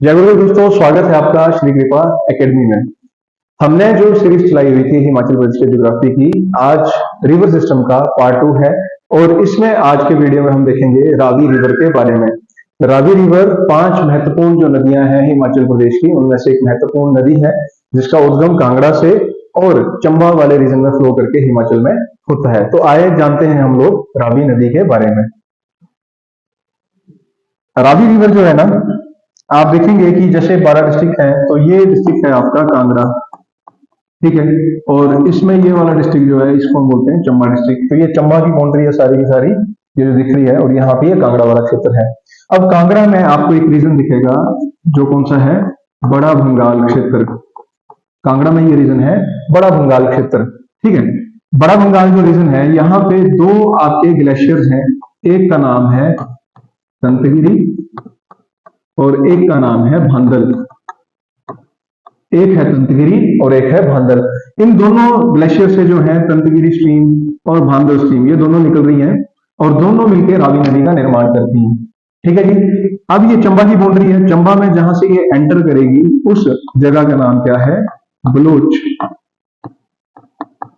जय गुरु दोस्तों, स्वागत है आपका श्री कृपा एकेडमी में। हमने जो सीरीज चलाई हुई थी हिमाचल प्रदेश की ज्योग्राफी की, आज रिवर सिस्टम का पार्ट 2 है। और इसमें आज के वीडियो में हम देखेंगे रावी रिवर के बारे में। रावी रिवर 5 महत्वपूर्ण जो नदियां हैं हिमाचल प्रदेश की, उनमें से एक महत्वपूर्ण नदी है जिसका उद्गम कांगड़ा से और चंबा वाले रीजन में फ्लो करके हिमाचल में होता है। तो आइए जानते हैं हम लोग रावी नदी के बारे में। रावी रिवर जो है ना, आप देखेंगे कि जैसे 12 डिस्ट्रिक्ट है, तो ये डिस्ट्रिक्ट है आपका कांगड़ा, ठीक है। और इसमें ये वाला डिस्ट्रिक्ट जो है इसको हम बोलते हैं चंबा डिस्ट्रिक्ट। तो ये चंबा की बाउंड्री है सारी की सारी, ये जो दिख रही है, और यहाँ पे ये कांगड़ा वाला क्षेत्र है। अब कांगड़ा में आपको एक रीजन दिखेगा जो कौन सा है, बड़ा भंगाल क्षेत्र। कांगड़ा में ये रीजन है बड़ा भंगाल क्षेत्र, ठीक है। बड़ा भंगाल जो रीजन है, यहाँ पे दो आपके ग्लेशियर्स हैं। एक का नाम है तंतगिरी और एक का नाम है भांदल। एक है तंतगिरी और एक है भांदल। इन दोनों ग्लेशियर से जो है तंतगिरी स्ट्रीम और भांदल स्ट्रीम, ये दोनों निकल रही हैं और दोनों मिलकर रावी नदी का निर्माण करती हैं, ठीक है जी। अब ये चंबा की बाउंड्री है। चंबा में जहां से ये एंटर करेगी उस जगह का नाम क्या है, बलोच।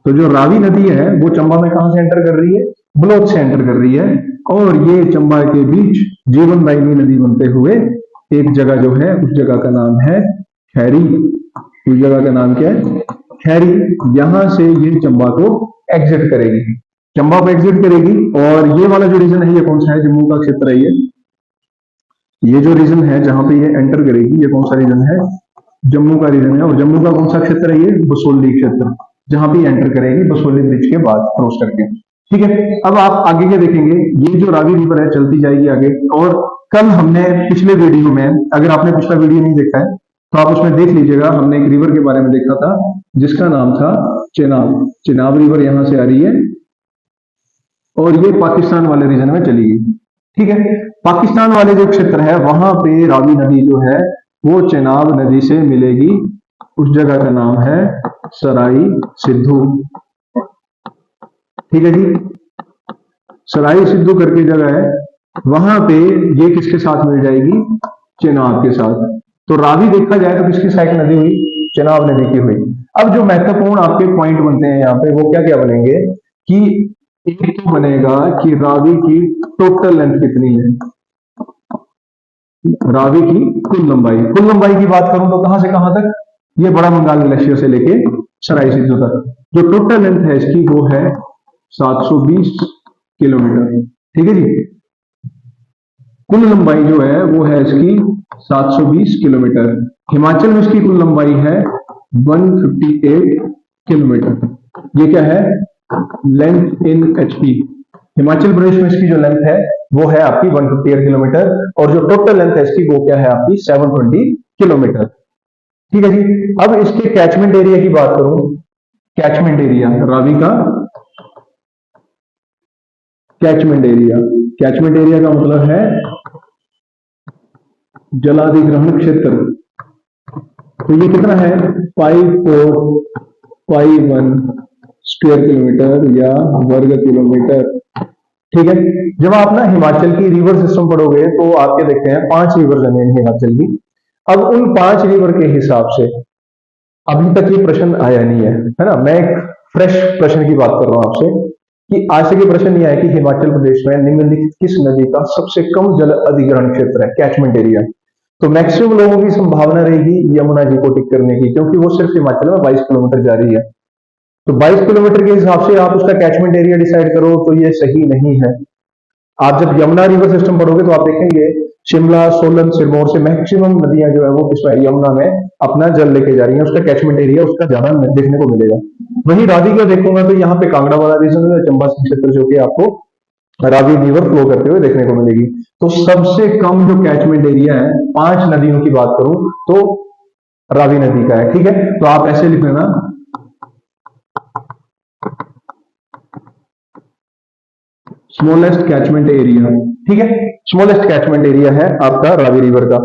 तो जो रावी नदी है वो चंबा में कहां से एंटर कर रही है, बलोच से एंटर कर रही है। और ये चंबा के बीच जीवनदायिनी नदी बनते हुए एक जगह जो है, उस जगह का नाम है खैरी। उस जगह का नाम क्या है, खैरी। यहां से ये चंबा को एग्जिट करेगी, चंबा को एग्जिट करेगी। और ये वाला जो रीजन है, ये कौन सा है, जम्मू का क्षेत्र है। ये जो रीजन है जहां पे ये एंटर करेगी, ये कौन सा रीजन है, जम्मू का रीजन है। और जम्मू का कौन सा क्षेत्र है, ये बसोली क्षेत्र, जहां पे एंटर करेगी बसोली ब्रिज के बाद क्रॉस करके, ठीक है। अब आप आगे क्या देखेंगे, ये जो रावी रिवर है चलती जाएगी आगे। और कल हमने पिछले वीडियो में, अगर आपने पिछला वीडियो नहीं देखा है तो आप उसमें देख लीजिएगा, हमने एक रिवर के बारे में देखा था जिसका नाम था चेनाब। चेनाब रिवर यहां से आ रही है और ये पाकिस्तान वाले रीजन में चली गई, ठीक है। पाकिस्तान वाले जो क्षेत्र है वहां पे रावी नदी जो है वो चेनाब नदी से मिलेगी। उस जगह का नाम है सराई सिद्धू, ठीक है जी। सराई सिद्धू करके जगह है, वहां पे ये किसके साथ मिल जाएगी, चेनाब के साथ। तो रावी देखा जाए तो किसकी साइड नदी हुई, चेनाब नदी की हुई। अब जो महत्वपूर्ण आपके पॉइंट बनते हैं यहाँ पे, वो क्या क्या बनेंगे कि एक तो बनेगा कि रावी की टोटल लेंथ कितनी है, रावी की कुल लंबाई। कुल लंबाई की बात करूं तो कहां से कहां तक, ये बड़ा बंगाल ग्लेशियर से लेके सराई सिद्धू तक जो टोटल लेंथ है इसकी वो है 720 किलोमीटर, ठीक है जी। कुल लंबाई जो है वो है इसकी 720 किलोमीटर। हिमाचल में इसकी कुल लंबाई है 158 किलोमीटर। ये क्या है, length in HP. Himachal Pradesh में इसकी जो लेंथ है वो है आपकी 158 किलोमीटर, और जो टोटल लेंथ है इसकी वो क्या है आपकी 720 किलोमीटर, ठीक है जी। अब इसके कैचमेंट एरिया की बात करूं, कैचमेंट एरिया रावी का, कैचमेंट एरिया, कैचमेंट एरिया का मतलब है जलाधिग्रहण क्षेत्र। तो ये कितना है, 5451 स्क्वायर किलोमीटर या वर्ग किलोमीटर, ठीक है। जब आप ना हिमाचल की रिवर सिस्टम पढ़ोगे तो आपके देखते हैं 5 रिवर जमीन हिमाचल की। अब उन 5 रिवर के हिसाब से अभी तक ये प्रश्न आया नहीं है ना। मैं एक फ्रेश प्रश्न की बात कर रहा हूं आपसे कि आज से ये प्रश्न नहीं आया कि हिमाचल प्रदेश में निम्नलिखित किस नदी का सबसे कम जल अधिग्रहण क्षेत्र है, कैचमेंट एरिया। तो मैक्सिमम लोगों की संभावना रहेगी यमुना जी को टिक करने की, क्योंकि वो सिर्फ हिमाचल में 22 किलोमीटर जा रही है। तो 22 किलोमीटर के हिसाब से आप उसका कैचमेंट एरिया डिसाइड करो तो ये सही नहीं है। आप जब यमुना रिवर सिस्टम पढ़ोगे तो आप देखेंगे शिमला, सोलन, सिरमौर से मैक्सिमम नदियां जो है वो किसमें, यमुना में अपना जल लेके जा रही हैं। उसका कैचमेंट एरिया उसका ज्यादा देखने को मिलेगा। वही रावी का देखूंगा तो यहाँ पे कांगड़ा वाला रीजन है, चंबा क्षेत्र जो कि आपको रावी रिवर फ्लो करते हुए देखने को मिलेगी। तो सबसे कम जो कैचमेंट एरिया है 5 नदियों की बात करूं तो रावी नदी का है, ठीक है। तो आप ऐसे लिख लेना, स्मॉलेस्ट कैचमेंट एरिया, ठीक है। स्मॉलेस्ट कैचमेंट एरिया है आपका रावी रिवर का।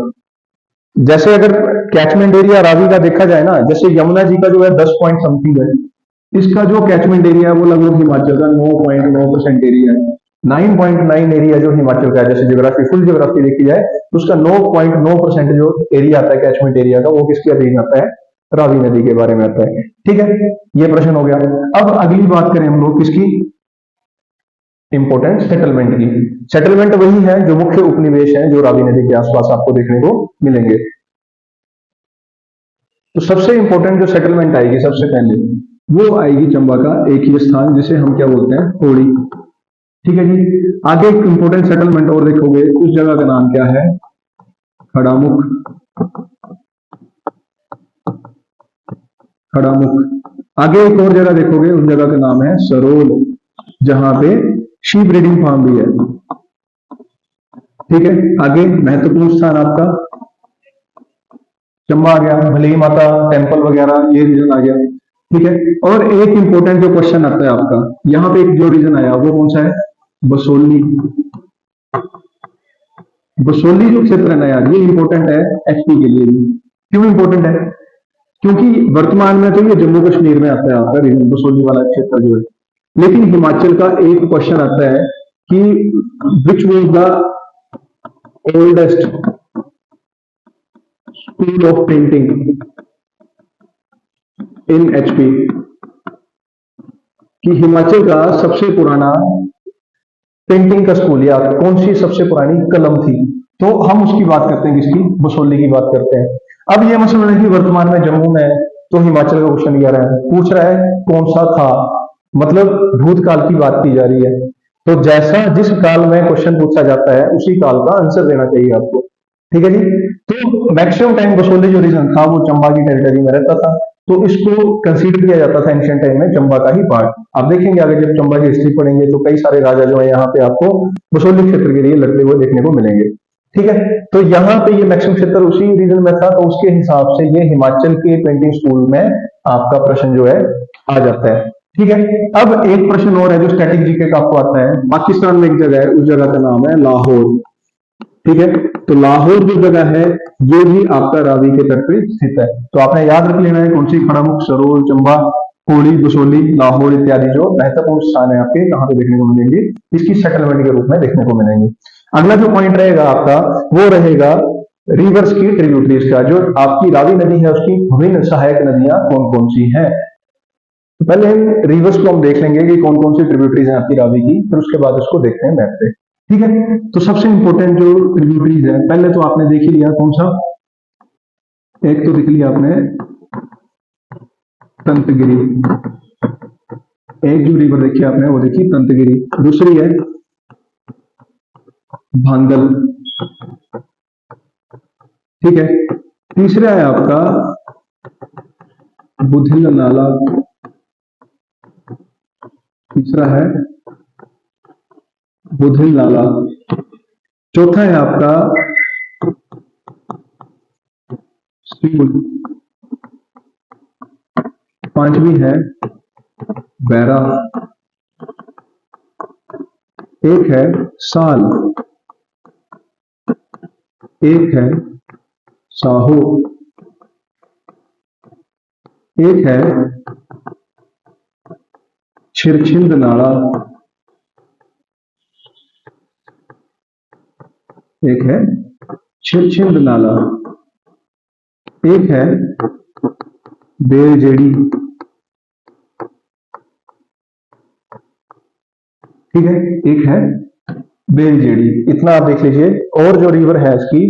जैसे अगर कैचमेंट एरिया रावी का देखा जाए ना, जैसे यमुना जी का जो है 10 पॉइंट समथिंग है, इसका जो कैचमेंट एरिया है वो लगभग हिमाचल का 9.9% एरिया है। 9.9 एरिया जो हिमाचल का है, जैसे ज्योग्राफी फुल ज्योग्राफी देखी जाए तो उसका 9.9% जो एरिया आता है कैचमेंट एरिया का, वो किसके अधीन आता है? रावी नदी के बारे में आता है। ठीक है, ये प्रश्न हो गया। अब अगली बात करें हम लोग किसकी? इंपोर्टेंट सेटलमेंट की। सेटलमेंट वही है जो मुख्य उपनिवेश है जो रावी नदी के आसपास आपको देखने को मिलेंगे। तो सबसे इंपॉर्टेंट जो सेटलमेंट आएगी सबसे पहले, वो आएगी चंबा का एक ही स्थान जिसे हम क्या बोलते हैं? होड़ी। ठीक है जी। आगे एक इंपॉर्टेंट सेटलमेंट और देखोगे, उस जगह का नाम क्या है? खड़ामुख। खड़ामुख। आगे एक और जगह देखोगे, उस जगह का नाम है सरोल, जहां पे शीप ब्रीडिंग फार्म भी है। ठीक है, आगे महत्वपूर्ण स्थान आपका चंबा आ गया, भले ही माता टेम्पल वगैरह ये रीजन आ गया। ठीक है, और एक इंपॉर्टेंट जो क्वेश्चन आता है आपका, यहाँ पे एक जो रीजन आया वो कौन सा है? बसोली। बसोली जो क्षेत्र है ना यार, ये इंपॉर्टेंट है एचपी के लिए भी। क्यों इंपॉर्टेंट है? क्योंकि वर्तमान में तो ये जम्मू कश्मीर में आता है आपका रीजन, बसोली वाला क्षेत्र जो है, लेकिन हिमाचल का एक क्वेश्चन आता है कि which was the oldest school of painting in HP, कि हिमाचल का सबसे पुराना पेंटिंग का स्कूल या कौन सी सबसे पुरानी कलम थी? तो हम उसकी बात करते हैं, किसकी? बसोली की बात करते हैं। अब ये मत समझना कि वर्तमान में जम्मू में है तो हिमाचल का क्वेश्चन लिया रहा है, पूछ रहा है कौन सा था, मतलब भूतकाल की बात की जा रही है। तो जैसा जिस काल में क्वेश्चन पूछा जाता है उसी काल का आंसर देना चाहिए आपको। ठीक है जी। तो मैक्सिमम टाइम बसोली जो रीजन था वो चंबा की टेरिटरी में रहता था, तो इसको कंसीडर किया जाता था एंशियंट टाइम में चंबा का ही पार्ट। आप देखेंगे आगे जब चंबा की हिस्ट्री पढ़ेंगे तो कई सारे राजा जो है यहाँ पे आपको बसोली क्षेत्र के लिए लड़ते हुए देखने को मिलेंगे। ठीक है, तो यहाँ पे ये मैक्सिमम क्षेत्र उसी रीजन में था, तो उसके हिसाब से ये हिमाचल के पेंटिंग स्कूल में आपका प्रश्न जो है आ जाता है। ठीक है, अब एक प्रश्न और है जो स्टैटिक जीके का आपको आता है। पाकिस्तान में एक जगह है, उस जगह का नाम है लाहौर। ठीक है, तो लाहौर जो जगह है ये भी आपका रावी के तट पे स्थित है। तो आपने याद रख लेना है कौन सी? खड़ामुख, सरोल, चंबा, होड़ी, बसोली, लाहौर इत्यादि जो महत्वपूर्ण स्थान है आपके कहाँ पे देखने को मिलेंगे? इसकी सेटलमेंट के रूप में देखने को मिलेंगे। अगला जो पॉइंट रहेगा आपका वो रहेगा रिवर्स की ट्रिब्यूटरीज का। जो आपकी रावी नदी है उसकी विभिन्न सहायक नदियां कौन कौन सी हैं। तो पहले हम रिवर्स को हम देख लेंगे कि कौन कौन सी ट्रिब्यूटरीज हैं आपकी रावी की, फिर उसके बाद उसको देखते हैं मैप पे। ठीक है, तो सबसे इंपॉर्टेंट जो ट्रिब्यूटरीज है, पहले तो आपने देख ही लिया कौन सा? एक तो देख लिया आपने तंतगिरी, एक जो रिवर देखी आपने वो देखी तंतगिरी। दूसरी है भांगल। ठीक है, तीसरा है आपका बुधिल नाला। तीसरा है बुधिल नाला। चौथा है आपका स्यूल। पांचवी है बैरा। एक है साल। एक है साहो। एक है छिरछिंद नाला। एक है छिरछिंद नाला। एक है बेलजेड़ी। ठीक है, एक है बेलजेड़ी। इतना आप देख लीजिए। और जो रिवर है इसकी,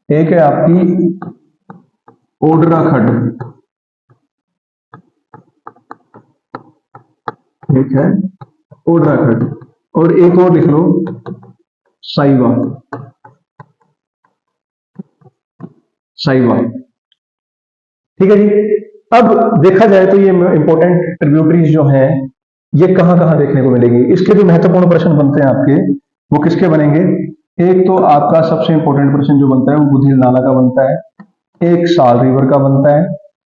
एक है आपकी ओडरा खड्ड। एक है ओडरा खड्ड, और एक और लिख लो साइवा। साइवा। ठीक है जी। अब देखा जाए तो ये इंपॉर्टेंट ट्रिब्यूटरीज जो हैं ये कहां कहां देखने को मिलेगी। इसके जो महत्वपूर्ण प्रश्न बनते हैं आपके, वो किसके बनेंगे? एक तो आपका सबसे इंपॉर्टेंट प्रश्न जो बनता है वो बुधिल नाला का बनता है, एक साल रिवर का बनता है,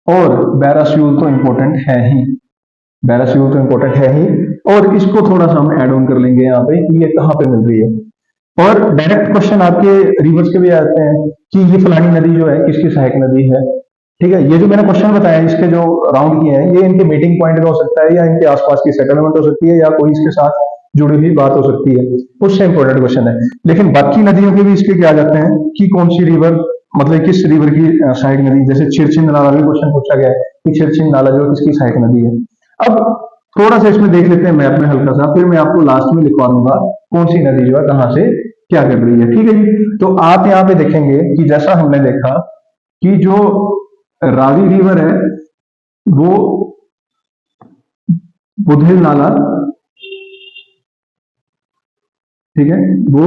और बैरास्यूल तो इंपॉर्टेंट है ही। बैरास्यूल तो इंपॉर्टेंट है ही, और इसको थोड़ा सा हम एड ऑन कर लेंगे यहाँ पे कि ये कहां पे मिल रही है। और डायरेक्ट क्वेश्चन आपके रिवर्स के भी आते हैं कि ये फलानी नदी जो है किसकी सहायक नदी है। ठीक है, ये जो मैंने क्वेश्चन बताया इसके जो राउंड किए हैं, ये इनके मीटिंग पॉइंट का हो सकता है, या इनके आसपास की सेटलमेंट हो सकती है, या कोई इसके साथ जुड़ी हुई बात हो सकती है, उससे इंपॉर्टेंट क्वेश्चन है। लेकिन बाकी नदियों के भी इसके क्या आ जाते हैं कि कौन सी रिवर, मतलब किस रिवर की सहायक नदी, जैसे छिरछिन नाला भी क्वेश्चन पूछा गया है कि छिरछिन नाला जो किसकी सहायक नदी है। अब थोड़ा सा इसमें देख लेते हैं मैप में हल्का सा, फिर मैं आपको लास्ट में लिखवा दूंगा कौन सी नदी जो है कहां से क्या कर रही है। ठीक है जी, तो आप यहाँ पे देखेंगे कि जैसा हमने देखा कि जो रावी रिवर है वो बुधेल नाला, ठीक है, वो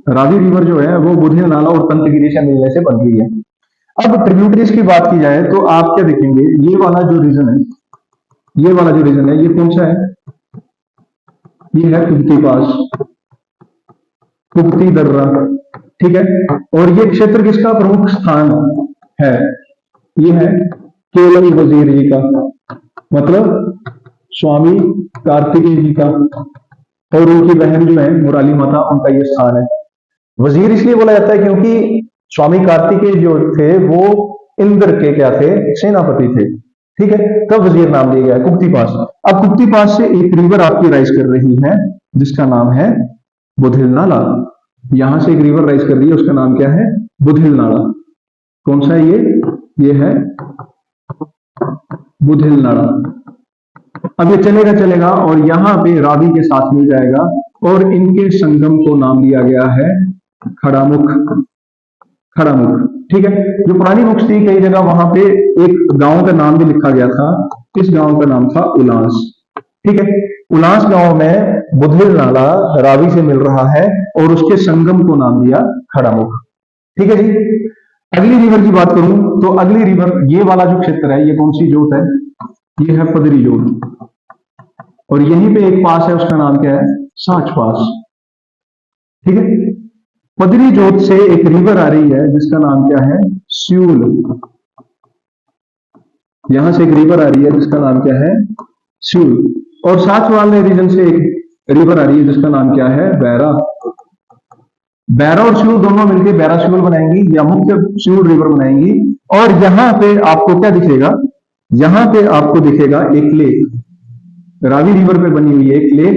रावी रिवर जो है वो बुधेल नाला और पंतगिरी से मिलने से बन रही है। अब ट्रिब्यूटरीज की बात की जाए तो आप क्या देखेंगे, ये वाला जो रीजन है, ये वाला जो रीजन है ये कौन सा है, ये है कुर्ती पास, कुर्ती दर्रा, ठीक है। और ये क्षेत्र किसका प्रमुख स्थान है, ये है केवल वजीर जी का, मतलब स्वामी कार्तिकेय जी का, और उनकी बहन जो है मुराली माता, उनका ये स्थान है। वजीर इसलिए बोला जाता है क्योंकि स्वामी कार्तिकेय जो थे वो इंद्र के क्या थे, सेनापति थे, ठीक है, तब वजीर नाम दिया गया है कुक्ति पास। अब कुक्ति पास से एक रिवर आपकी राइज कर रही है जिसका नाम है बुधेल नाला, यहां से एक रिवर राइज कर रही है, उसका नाम क्या है, बुधेल नाला। कौन सा है ये है बुधेल नाला। अब ये चलेगा चलेगा और यहां पे रावी के साथ मिल जाएगा, और इनके संगम को नाम दिया गया है खड़ामुख, खड़ामुख, ठीक है। जो पुरानी बुक्स थी कई जगह वहां पे एक गांव का नाम भी लिखा गया था, इस गांव का नाम था उलास, ठीक है। उलास गांव में बुधेल नाला रावी से मिल रहा है और उसके संगम को नाम दिया खड़ामुख, ठीक है जी। अगली रिवर की बात करूं तो अगली रिवर, ये वाला जो क्षेत्र है ये कौन सी जोत है, ये है पदरी जोत, और यहीं पे एक पास है उसका नाम क्या है, साच पास, ठीक है। पदरी जोत से एक रिवर आ रही है जिसका नाम क्या है, स्यूल, यहां से एक रिवर आ रही है जिसका नाम क्या है, स्यूल, और साच वाले रीजन से एक रिवर आ रही है जिसका नाम क्या है, बैरा। बैरा और स्यूल दोनों मिलकर बैरा स्यूल बनाएंगी या मुख्य स्यूल रिवर बनाएंगी। और यहां पे आपको क्या दिखेगा, यहां पे आपको दिखेगा एक लेक, रावी रिवर पे बनी हुई है एक लेक,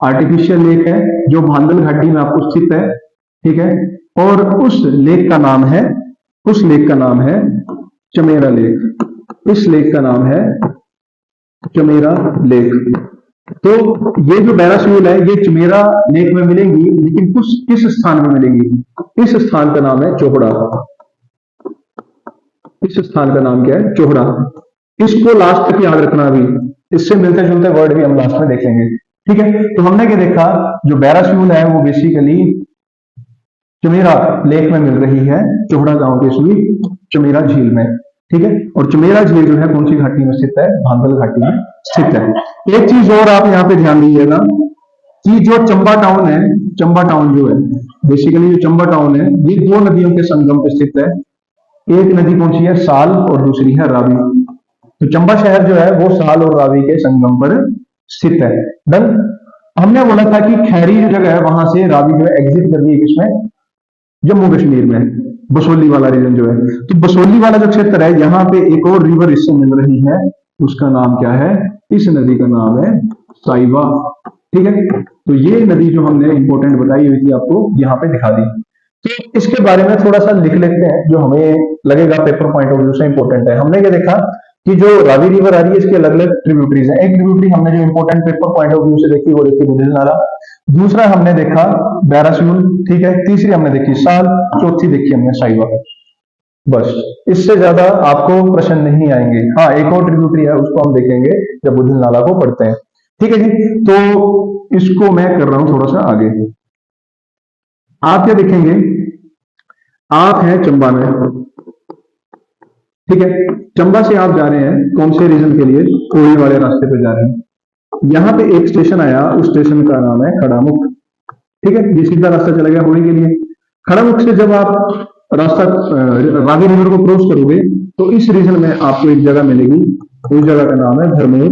आर्टिफिशियल लेक है जो भांदल घाटी में आपको स्थित है, ठीक है। और उस लेक का नाम है, उस लेक का नाम है चमेरा लेक, इस लेक का नाम है चमेरा लेक। तो ये जो बैरास्यूल है ये चमेरा लेक में मिलेंगी, लेकिन किस स्थान में मिलेंगी, इस स्थान का नाम है चोहड़ा, इस स्थान का नाम क्या है, चोहड़ा। इसको लास्ट तक याद रखना, अभी इससे मिलते जुलते वर्ड भी हम लास्ट में देखेंगे, ठीक है। तो हमने क्या देखा, जो बैरास्यूल है वो बेसिकली चमेरा लेक में मिल रही है, चोहड़ा गांव के समीप चमेरा झील में, ठीक है। और चमेरा झील जो है कौन सी घाटी में स्थित है, भांदल घाटी में स्थित है। एक चीज और आप यहाँ पे ध्यान दीजिएगा कि जो चंबा टाउन है, चंबा टाउन जो है बेसिकली जो चंबा टाउन है ये दो नदियों के संगम पे स्थित है। एक नदी कौन सी है, साल, और दूसरी है रावी। तो चंबा शहर जो है वो साल और रावी के संगम पर स्थित है। डन। हमने बोला था कि खैरी जो जगह है वहां से रावी जो है एग्जिट कर रही है, किसमें, जम्मू कश्मीर में, बसोली वाला रीजन जो है। तो बसोली वाला जो क्षेत्र है यहाँ पे एक और रिवर इससे मिल रही है, उसका नाम क्या है, इस नदी का नाम है साइवा, ठीक है। तो ये नदी जो हमने इंपॉर्टेंट बताई हुई थी आपको यहाँ पे दिखा दी। तो इसके बारे में थोड़ा सा लिख लेते हैं जो हमें लगेगा पेपर पॉइंट ऑफ व्यू से इंपॉर्टेंट है। हमने क्या देखा कि जो रावी रिवर आ रही है इसके अलग अलग ट्रिब्यूटरीज हैं। एक ट्रिब्यूटरी हमने जो important paper point of view से देखी वो देखी बुधेल नाला, दूसरा हमने देखा बैरास्यूल, ठीक है, तीसरी हमने देखी साल, चौथी देखी हमने साइवा। बस इससे ज्यादा आपको प्रश्न नहीं आएंगे। हाँ, एक और ट्रिब्यूटरी है उसको हम देखेंगे जब बुधेल नाला को पढ़ते हैं, ठीक है जी। तो इसको मैं कर रहा हूं थोड़ा सा आगे। आप क्या देखेंगे, आप हैं चंबा में, ठीक है। चंबा से आप जा रहे हैं कौन से रीजन के लिए, कोड़ी वाले रास्ते पे जा रहे हैं। यहां पे एक स्टेशन आया, उस स्टेशन का नाम है खड़ामुख, ठीक है। ये सीधा रास्ता चला गया होली के लिए। खड़ामुख से जब आप रास्ता रावी रिवर को क्रॉस करोगे तो इस रीजन में आपको एक जगह मिलेगी, उस जगह का नाम है भरमौर।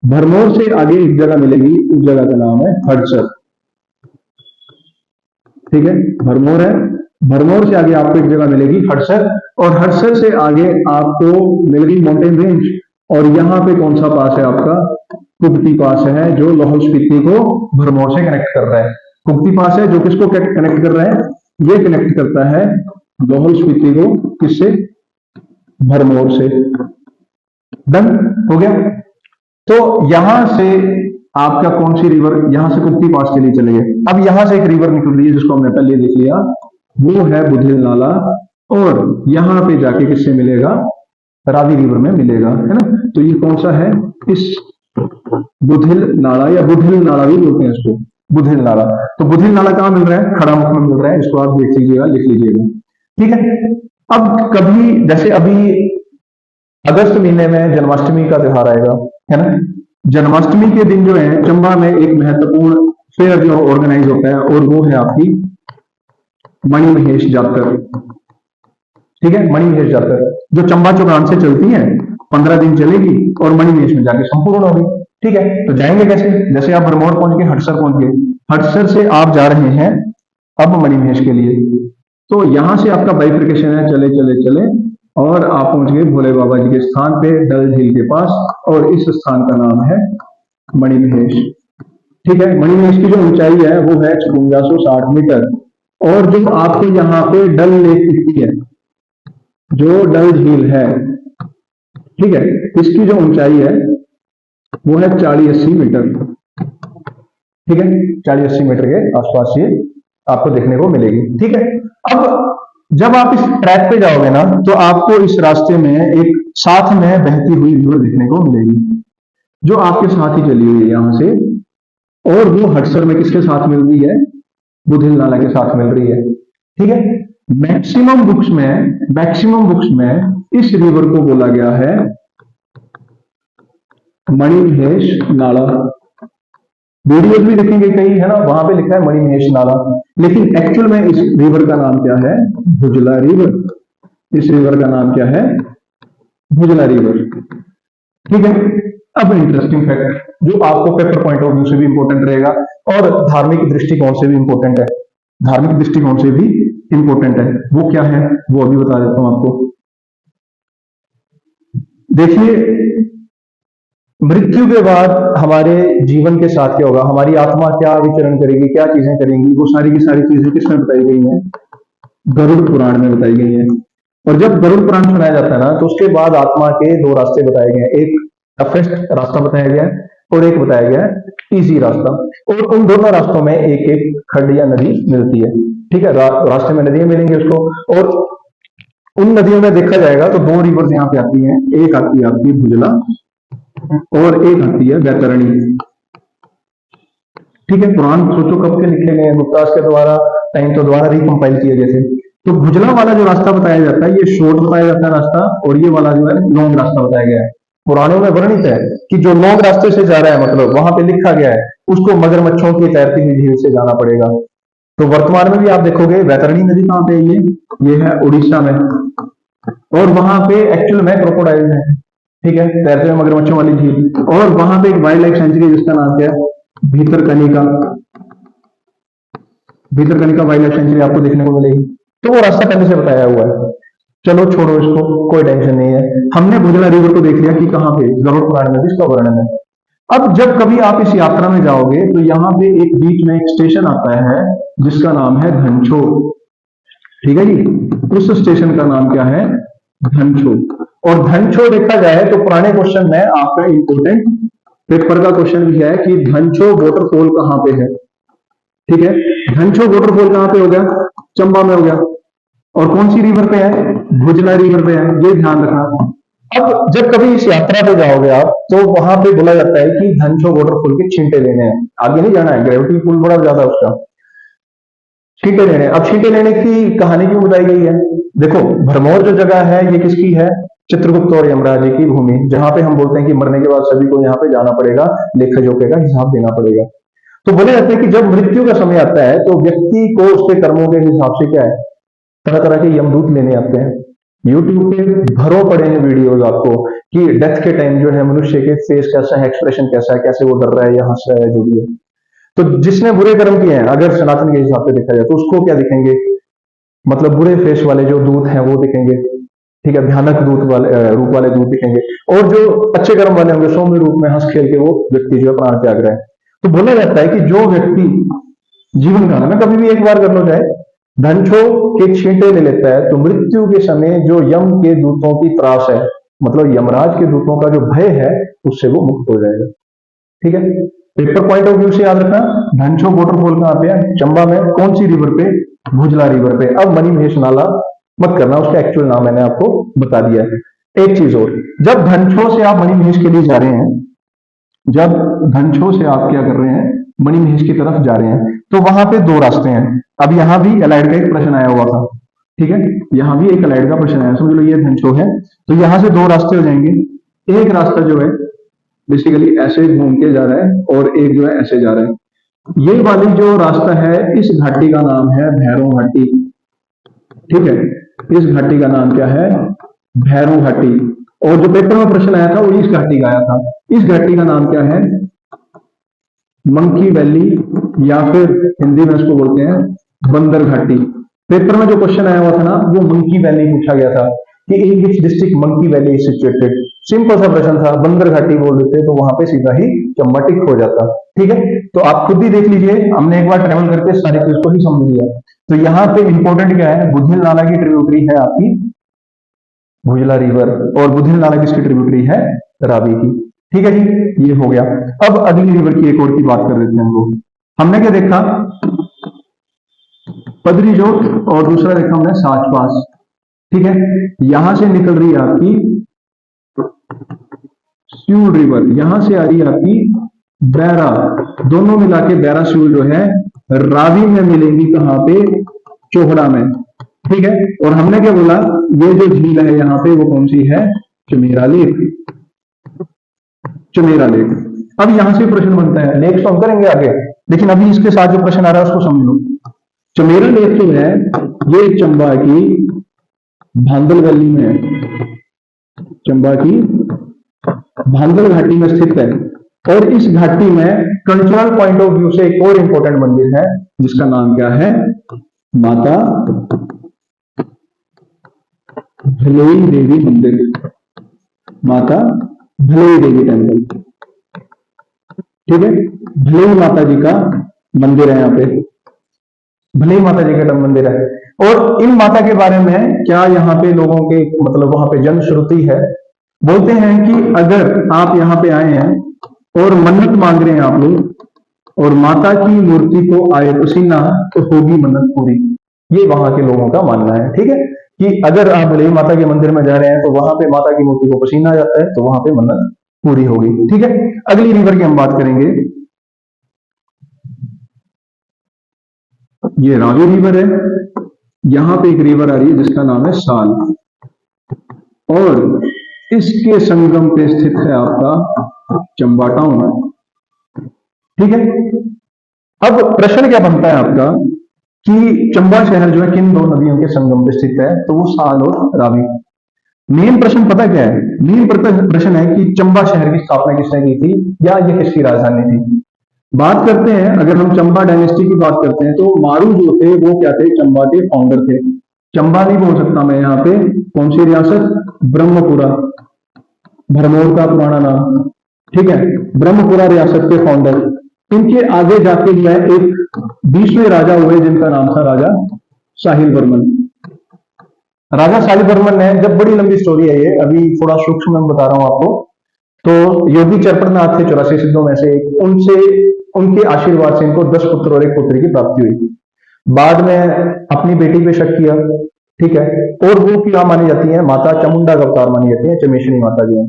भरमौर से आगे एक जगह मिलेगी, उस जगह का नाम है हड़सर, ठीक है। भरमौर है, भरमौर से आगे आपको एक जगह मिलेगी हड़सर, और हर्षल से आगे आपको मिल गई माउंटेन रेंज, और यहाँ पे कौन सा पास है आपका, कुक्ति पास है, जो लाहौल स्पीति को भरमौर से कनेक्ट कर रहा है। कुक्ति पास है जो किसको कनेक्ट कर रहा है, ये कनेक्ट करता है लाहौल स्पीति को किससे, भरमौर से। डन हो गया। तो यहां से आपका कौन सी रिवर, यहां से कुक्ति पास के लिए चले गए। अब यहां से एक रिवर निकल रही है जिसको हमने पहले देख लिया, वो है बुधिल नाला, और यहां पे जाके किससे मिलेगा, रावी रिवर में मिलेगा, है ना। तो ये कौन सा है, इस बुधिल नाला, या बुधिल नाला भी बोलते हैं इसको, बुधिल नाला। तो बुधिल नाला कहां मिल रहा है, खड़ा मुख में मिल रहा है, इसको आप देख लीजिएगा, लिख लीजिएगा, ठीक है। अब कभी जैसे अभी अगस्त महीने में जन्माष्टमी का त्योहार आएगा, है ना। जन्माष्टमी के दिन जो है चंबा में एक महत्वपूर्ण फेयर जो ऑर्गेनाइज होता है, और वो है आपकी मणिमहेश जात्रा, ठीक है। मणिमहेश जात्रा जो चंबा चौगान से चलती है, 15 दिन चलेगी और मणिमहेश में जाके संपूर्ण होगी, ठीक है। तो जाएंगे कैसे, जैसे आप भरमौर पहुंच गए, हटसर पहुंच गए, हटसर से आप जा रहे हैं अब मणिमहेश के लिए। तो यहां से आपका बाइफिकेशन है, चले चले चले और आप पहुंच गए भोले बाबा जी के स्थान पे, डल झील के पास, और इस स्थान का नाम है मणिमहेश, ठीक है। मणिमहेश की जो ऊंचाई है वो है 5560 मीटर, और जो आपको यहाँ पे डल लेक दिखती है, जो डल झील है, ठीक है, इसकी जो ऊंचाई है वो है 40-80 मीटर, ठीक है। 40-80 मीटर के आसपास ये आपको देखने को मिलेगी, ठीक है। अब जब आप इस ट्रैक पे जाओगे ना, तो आपको इस रास्ते में एक साथ में बहती हुई रिवर देखने को मिलेगी, जो आपके साथ ही चली हुई है यहां से, और वो हटसर में किसके साथ मिल रही है, बुधिल नाला के साथ मिल रही है, ठीक है। मैक्सिमम बुक्स में इस रिवर को बोला गया है मणिमहेश नाला। वीडियोस भी देखेंगे कई, है ना, वहां पे लिखा है मणिमहेश नाला, लेकिन एक्चुअल में इस रिवर का नाम क्या है, भुजला रिवर। इस रिवर का नाम क्या है, भुजला रिवर, ठीक है। अब इंटरेस्टिंग फैक्ट जो आपको पेपर पॉइंट ऑफ व्यू से भी इंपॉर्टेंट रहेगा, और धार्मिक दृष्टिकोण से भी इंपॉर्टेंट है, धार्मिक दृष्टिकोण से भी इंपॉर्टेंट है, वो क्या है वो अभी बता देता हूं आपको। देखिए, मृत्यु के बाद हमारे जीवन के साथ क्या होगा, हमारी आत्मा क्या विचरण करेगी, क्या चीजें करेंगी, वो सारी की सारी चीजें किसमें बताई गई हैं, गरुड़ पुराण में बताई गई हैं। और जब गरुड़ पुराण सुनाया जाता है ना, तो उसके बाद आत्मा के दो रास्ते बताए गए हैं, एक टफेस्ट रास्ता बताया गया है और एक बताया गया है इजी रास्ता, और उन दोनों रास्तों में एक एक खड्ड या नदी मिलती है, ठीक है। रास्ते में नदियां मिलेंगी उसको, और उन नदियों में देखा जाएगा तो दो रिवर्स यहाँ पे आती हैं, एक आती है आपकी भुजला और एक आती है वैतरणी, ठीक है। पुराण सोचो कब के लिखे गए हैं, गुप्तास के द्वारा, टाइम तो द्वारा रिकम्पाइल किए गए थे। तो भुजला वाला जो रास्ता बताया जाता है, ये शॉर्ट बताया जाता है रास्ता, और ये वाला जो है लॉन्ग रास्ता बताया गया है। पुराणों में वर्णित है कि जो लॉन्ग रास्ते से जा रहा है, मतलब वहां पे लिखा गया है, उसको मगरमच्छों की तैरती हुई झील से जाना पड़ेगा। तो वर्तमान में भी आप देखोगे वैतरणी नदी कहां पे है, ये है उड़ीसा में, और वहां पे एक्चुअल में क्रोकोडाइल है, ठीक है, तैरते हुए मगरमच्छों वाली झील। और वहां पे एक वाइल्ड लाइफ सेंचुरी जिसका नाम क्या है, Bhitarkanika, Bhitarkanika wild life sanctuary आपको देखने को मिलेगी। तो वो रास्ता पहले से बताया हुआ है, चलो छोड़ो इसको, कोई टेंशन नहीं है। हमने भुजला रिवर को देख लिया कि कहां पे, गरुड़ पुराण में इसका वर्णन है। अब जब कभी आप इस यात्रा में जाओगे तो यहाँ पे एक बीच में एक स्टेशन आता है जिसका नाम है धनछो, ठीक है जी। उस स्टेशन का नाम क्या है, धनछो। और धनछो देखा जाए तो पुराने क्वेश्चन में आपका इंपोर्टेंट पेपर का क्वेश्चन भी है कि धनछो वाटरफॉल कहां पे है, ठीक है। धनछो वाटरफॉल कहां पे हो गया, चंबा में हो गया, और कौन सी रिवर पे है, भुजला रिवर पे है, ये ध्यान रखना। अब जब कभी इस यात्रा पे जाओगे आप, तो वहां पे बोला जाता है कि धनछो वाटरफॉल के छींटे लेने हैं, आगे नहीं जाना है, ग्रेविटी पुल बड़ा ज्यादा उसका, छींटे लेने। अब छींटे लेने की कहानी क्यों बताई गई है, देखो भरमौर जो जगह है ये किसकी है, चित्रगुप्त और यमराज जी की भूमि, जहां पे हम बोलते हैं कि मरने के बाद सभी को यहाँ पे जाना पड़ेगा, लेखा जोखे का हिसाब देना पड़ेगा। तो बोले जाते हैं कि जब मृत्यु का समय आता है तो व्यक्ति को उसके कर्मों के हिसाब से क्या है, तरह तरह के यमदूत लेने आते हैं। यूट्यूब पे भरो पड़े हैं वीडियोस आपको कि डेथ के टाइम जो है मनुष्य के फेस कैसा है, एक्सप्रेशन कैसा है, कैसे वो डर रहा है या हंस रहा है, जो भी है। तो जिसने बुरे कर्म किए हैं, अगर सनातन के हिसाब से देखा जाए, तो उसको क्या दिखेंगे, मतलब बुरे फेस वाले जो दूत हैं वो दिखेंगे, ठीक है, भयानक रूप वाले दूत दिखेंगे, और जो अच्छे कर्म वाले होंगे सौम्य रूप में हंस खेल के वो व्यक्ति जो है प्राण त्याग रहे हैं। तो बोला जाता है कि जो व्यक्ति जीवन काल में कभी भी एक बार कर लो चाहे धनछो के छींटे ले लेता है, तो मृत्यु के समय जो यम के दूतों की त्रास है, मतलब यमराज के दूतों का जो भय है, उससे वो मुक्त हो जाएगा। ठीक है, पेपर पॉइंट ऑफ व्यू से याद रखना, धनछो वाटरफॉल कहाँ पे है? चंबा में। कौन सी रिवर पे? भुजला रिवर पे। अब मणिमहेश नाला मत करना, उसका एक्चुअल नाम मैंने आपको बता दिया है। एक चीज और, जब धनछो से आप मणिमहेश के लिए जा रहे हैं, जब धनछो से आप क्या कर रहे हैं, मणिमहेश की तरफ जा रहे हैं, तो वहां पे दो रास्ते हैं। अब यहां भी एलाइड का एक प्रश्न आया हुआ था, ठीक है, यहां भी एक एलाइड का प्रश्न आया, समझ लो ये धनछो है, तो यहां से दो रास्ते हो जाएंगे। एक रास्ता जो है बेसिकली ऐसे घूम के जा रहा है, और एक जो है ऐसे जा रहा है। ये वाली जो रास्ता है, इस घाटी का नाम है भैरव घाटी। ठीक है, इस घाटी का नाम क्या है? भैरव घाटी। और जो पेपर में प्रश्न आया था वो इस घाटी का आया था। इस घाटी का नाम क्या है? मंकी वैली, या फिर हिंदी में इसको बोलते हैं बंदर घाटी। पेपर में जो क्वेश्चन आया हुआ था ना, वो मंकी वैली पूछा गया था कि in which district Monkey Valley is situated. Simple सा प्रश्न था, बंदर घाटी बोल देते तो वहां पे सीधा ही चंबा टिक हो जाता। ठीक है, तो आप खुद ही देख लीजिए, हमने एक बार ट्रेवल करके सारी चीज को ही समझ लिया। तो यहाँ पे इंपॉर्टेंट क्या है? बुधिल नाला की ट्रिब्यूटरी है आपकी भुजला रिवर, और बुधिल नाला किसकी ट्रिब्यूटरी है? रावी की। ठीक है जी, ये हो गया। अब अगली रिवर की एक और की बात कर देते हैं हम लोग। हमने क्या देखा? पदरी जोत, और दूसरा देखा हमने साच पास। ठीक है, यहां से निकल रही है आपकी स्यूल रिवर, यहां से आ रही है आपकी बैरा, दोनों मिला के बैरा स्यूल जो है रावी में मिलेंगी। कहां पे? चोहड़ा में। ठीक है, और हमने क्या बोला? ये जो झील है यहाँ पे वो कौन सी है? चमेरा लेक। चमेरा लेक। अब यहां से प्रश्न बनता है, नेक्स्ट हम करेंगे आगे, लेकिन अभी इसके साथ जो प्रश्न आ रहा है उसको समझ लो। चमेरा लेक जो है ये चंबा की भांदल वैली में है, चंबा की भांदल घाटी में स्थित है। और इस घाटी में कल्चरल पॉइंट ऑफ व्यू से एक और इंपॉर्टेंट मंदिर है, जिसका नाम क्या है? माता भलोई देवी मंदिर, माता भलोई देवी टेम्पल। ठीक है, भलोई माता जी का मंदिर है यहाँ पे, भलोई माता जी का मंदिर है। और इन माता के बारे में क्या यहाँ पे लोगों के मतलब वहां पे जनश्रुति है, बोलते हैं कि अगर आप यहाँ पे आए हैं और मन्नत मांग रहे हैं आप लोग, और माता की मूर्ति को आए पसीना, तो होगी मन्नत पूरी। ये वहां के लोगों का मानना है। ठीक है, कि अगर आप भले माता के मंदिर में जा रहे हैं तो वहां पे माता की मूर्ति को पसीना आ जाता है, तो वहां पे मन्नत पूरी होगी। ठीक है, अगली रिवर की हम बात करेंगे। ये रावी रिवर है, यहां पे एक रिवर आ रही है जिसका नाम है साल, और इसके संगम पे स्थित है आपका चंबा टाउन। ठीक है, अब प्रश्न क्या बनता है आपका कि चंबा शहर जो है किन दो नदियों के संगम पे स्थित है? तो वो साल और रावी। मेन प्रश्न पता क्या है? मेन प्रश्न है कि चंबा शहर की स्थापना किसने की थी, या ये किसकी राजधानी थी? बात करते हैं, अगर हम चंबा डायनेस्टी की बात करते हैं, तो मारू जो थे वो क्या थे? चंबा के फाउंडर थे। चंबा नहीं बोल सकता मैं यहाँ पे, कौन सी रियासत? ब्रह्मपुरा, भरमौर का पुराना नाम। ठीक है, ब्रह्मपुरा रियासत के फाउंडर। इनके आगे जाके जो है एक 20वें राजा हुए जिनका नाम था राजा साहिल वर्मन। राजा साहिल वर्मन ने, जब बड़ी लंबी स्टोरी है ये, अभी थोड़ा सूक्ष्म में बता रहा हूं आपको। तो योगी चरपतनाथ थे 84 सिद्धों में से एक, उनसे उनके आशीर्वाद से इनको 10 पुत्र और एक पुत्री की प्राप्ति हुई। बाद में अपनी बेटी पे शक किया। ठीक है, और वो क्या मानी जाती है? माता चामुंडा का अवतार मानी जाती है, चमेश्वरी माता जी।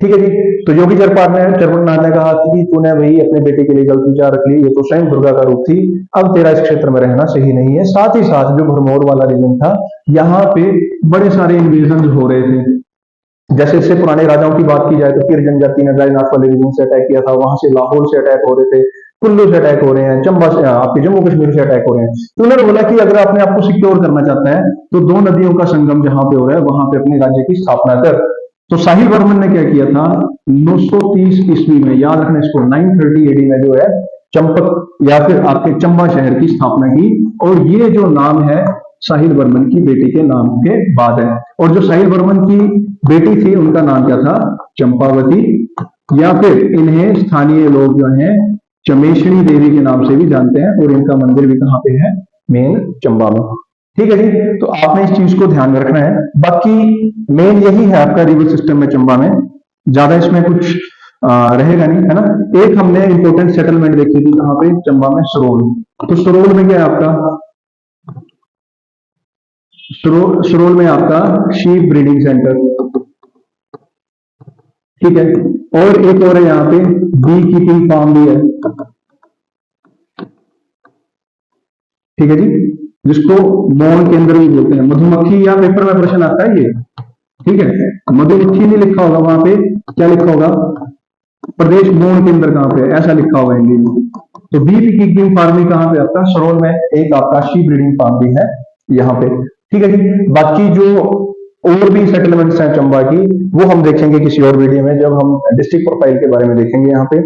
ठीक है जी, तो योगी चरपतनाथ ने कहा कि तूने भाई अपने बेटे के लिए गलत विचार रख ली, ये तो स्वयं दुर्गा का रूप थी, अब तेरा इस क्षेत्र में रहना सही नहीं है। साथ ही साथ जो भरमौर वाला रीजन था, यहाँ पे बड़े सारे इन्वेजन हो रहे थे। जैसे इससे पुराने राजाओं की बात की जाए तो किर जनजाति ने राजनाथ वाले रीजन से अटैक किया था, वहां से लाहौर से अटैक हो रहे थे, कुल्लू से अटैक हो रहे हैं, चंबा से, आपके जम्मू कश्मीर से अटैक हो रहे हैं। तो उन्होंने बोला कि अगर अपने आप को सिक्योर करना चाहता है तो दो नदियों का संगम जहां पे हो रहा है वहां पे अपने राज्य की स्थापना कर। तो साहिल वर्मन ने क्या किया था? 930 ईस्वी में, याद रखना इसको, 930 एडी में जो है चंपक या फिर आपके चंबा शहर की स्थापना की। और ये जो नाम है साहिल वर्मन की बेटी के नाम के बाद है। और जो साहिल वर्मन की बेटी थी उनका नाम क्या था? चंपावती, या फिर इन्हें स्थानीय लोग जो हैं चमेशनी देवी के नाम से भी जानते हैं, और इनका मंदिर भी कहाँ पे है? मेन चंबा में। ठीक है जी, तो आपने इस चीज को ध्यान में रखना है। बाकी मेन यही है आपका रिवर सिस्टम में चंबा में, ज्यादा इसमें कुछ रहेगा नहीं, है ना। एक हमने इंपॉर्टेंट सेटलमेंट देखी थी कहाँ पे? चंबा में सरोल। तो सरोल में क्या है आपका? सरोल में आपका शीप ब्रीडिंग सेंटर, ठीक है। और एक और है यहाँ पे बी कीपिंग फार्म भी है, ठीक है जी, जिसको मौन केंद्र भी बोलते हैं। मधुमक्खी, या पेपर में प्रश्न आता है ये, ठीक है। मधुमक्खी नहीं लिखा होगा वहां पे, क्या लिखा होगा? प्रदेश मौन केंद्र कहाँ पे है, ऐसा लिखा होगा हिंदी में। तो बी कीपिंग फार्म भी कहाँ पे आपका? सरोल में। एक आपका शीप ब्रीडिंग फार्म भी है यहाँ पे, ठीक है जी। बाकी जो और भी सेटलमेंट्स हैं चंबा की, वो हम देखेंगे किसी और वीडियो में, जब हम डिस्ट्रिक्ट प्रोफाइल के बारे में देखेंगे। यहाँ पे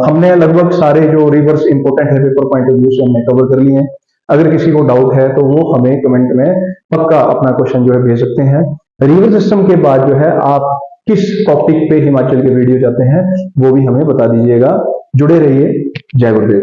हमने लगभग सारे जो रिवर्स इंपोर्टेंट है पेपर पॉइंट ऑफ व्यू से हमने कवर कर लिए हैं। अगर किसी को डाउट है तो वो हमें कमेंट में पक्का अपना क्वेश्चन जो है भेज सकते हैं। रिवर सिस्टम के बाद जो है आप किस टॉपिक पे हिमाचल के वीडियो चाहते हैं वो भी हमें बता दीजिएगा। जुड़े रहिए। जय गुरुदेव।